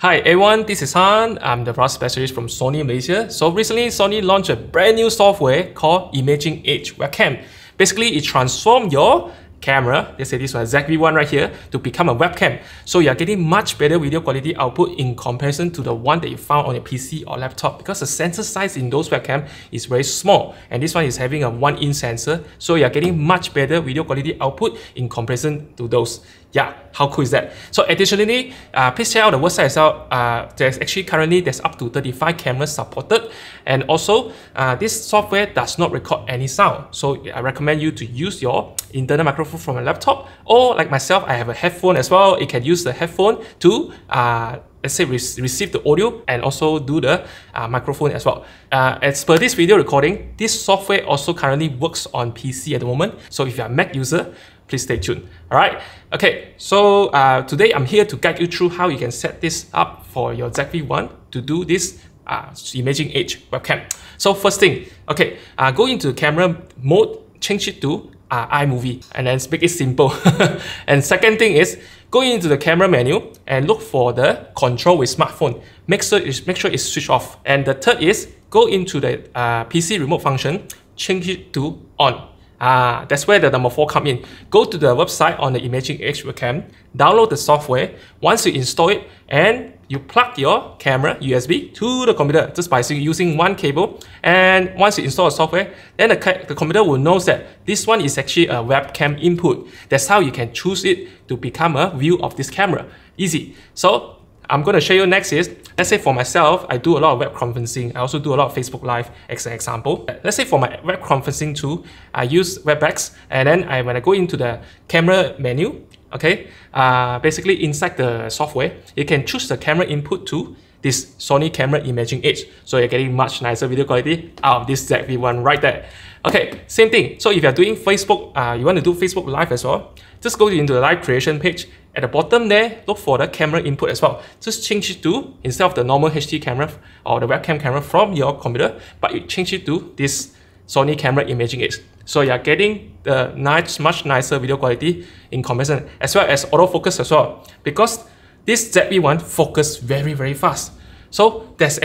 Hi everyone, this is Han. I'm the product specialist from Sony Malaysia. So recently, Sony launched a brand new software called Imaging Edge Webcam. Basically, it transforms your camera, let's say this one, ZV-1 right here, to become a webcam. So you're getting much better video quality output in comparison to the one that you found on your PC or laptop, because the sensor size in those webcam is very small, and this one is having a 1-inch sensor, so you're getting much better video quality output in comparison to those. Yeah, how cool is that? So additionally, please check out the website as well. There's up to 35 cameras supported, and also this software does not record any sound. So I recommend you to use your internal microphone from a laptop, or like myself, I have a headphone as well. You can use the headphone to let's say receive the audio and also do the microphone as well. As per this video recording, this software also currently works on PC at the moment. So if you're a Mac user, please stay tuned. Alright, okay, so today I'm here to guide you through how you can set this up for your ZV-1 to do this Imaging Edge webcam. So first thing, okay, go into camera mode, change it to iMovie, and then make it simple. And second thing is, go into the camera menu and look for the control with smartphone. Make sure it's switched off. And the third is, go into the PC remote function, change it to on. That's where the number 4 comes in. Go to the website on the Imaging Edge Webcam, download the software. Once you install it, and you plug your camera USB to the computer just by using one cable. And once you install the software, then the computer will know that this one is actually a webcam input. That's how you can choose it to become a view of this camera. Easy. So I'm going to show you next is, let's say for myself, I do a lot of web conferencing. I also do a lot of Facebook Live as an example. Let's say for my web conferencing tool, I use WebEx, and then when I go into the camera menu, okay, basically inside the software, you can choose the camera input to this Sony camera Imaging Edge. So you're getting much nicer video quality out of this ZV-1 right there. Okay, same thing. So if you're doing Facebook, you want to do Facebook Live as well, just go into the live creation page. At the bottom there, look for the camera input as well. Just change it to, instead of the normal HD camera or the webcam camera from your computer, but you change it to this Sony camera Imaging Edge. So you're getting the much nicer video quality in comparison, as well as autofocus as well, because this ZV-1 focuses very fast. So there's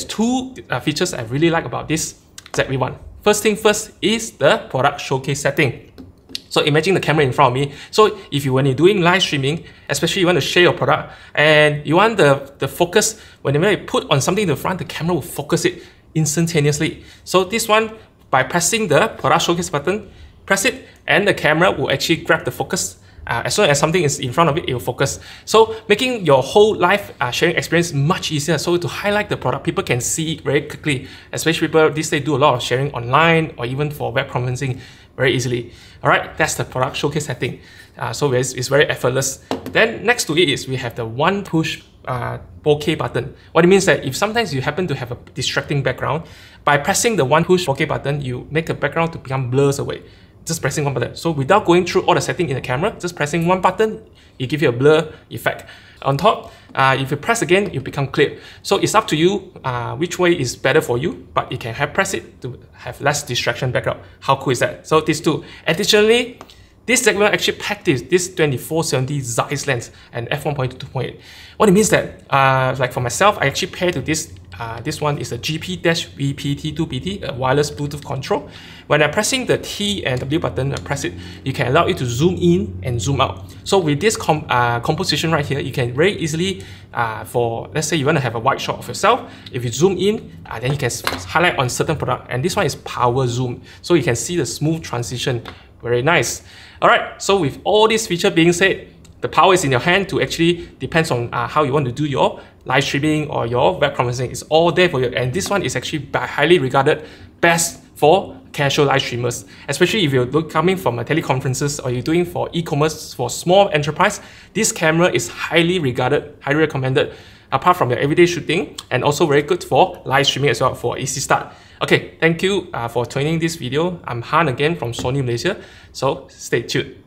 two features I really like about this ZV-1. First thing first is the product showcase setting. So imagine the camera in front of me. So when you're doing live streaming, especially you want to share your product and you want the focus, whenever you put on something in the front, the camera will focus it instantaneously. So this one, by pressing the product showcase button, press it, and the camera will actually grab the focus. As soon as something is in front of it, it will focus. So making your whole live sharing experience much easier. So to highlight the product, people can see it very quickly. Especially people these days do a lot of sharing online or even for web conferencing very easily. Alright, that's the product showcase setting. So it's very effortless. Then next to it is we have the one push bokeh button. What it means that if sometimes you happen to have a distracting background, by pressing the one push bokeh button, you make the background to become blurs away. Just pressing one button. So without going through all the settings in the camera, just pressing one button, it gives you a blur effect. On top, if you press again, you become clear. So it's up to you which way is better for you, but you can press it to have less distraction background. How cool is that? So these two. Additionally, this segment actually packed this 2470 Zeiss lens and f1.2 to 2.8. What it means that, like for myself, I actually pair to this. This one is a GP-VPT2PT, a wireless Bluetooth control. When I'm pressing the T and W button, I press it, you can allow it to zoom in and zoom out. So with this composition right here, you can very easily, for let's say you want to have a wide shot of yourself, if you zoom in, then you can highlight on certain product. And this one is power zoom, so you can see the smooth transition. Very nice. Alright, so with all these features being said, the power is in your hand to actually depends on how you want to do your live streaming or your web conferencing. It's all there for you. And this one is actually highly regarded best for casual live streamers, especially if you're coming from a teleconferences or you're doing for e-commerce for small enterprise. This camera is highly regarded, highly recommended, apart from your everyday shooting, and also very good for live streaming as well for easy start. Okay, thank you for tuning this video. I'm Han again from Sony Malaysia. So stay tuned.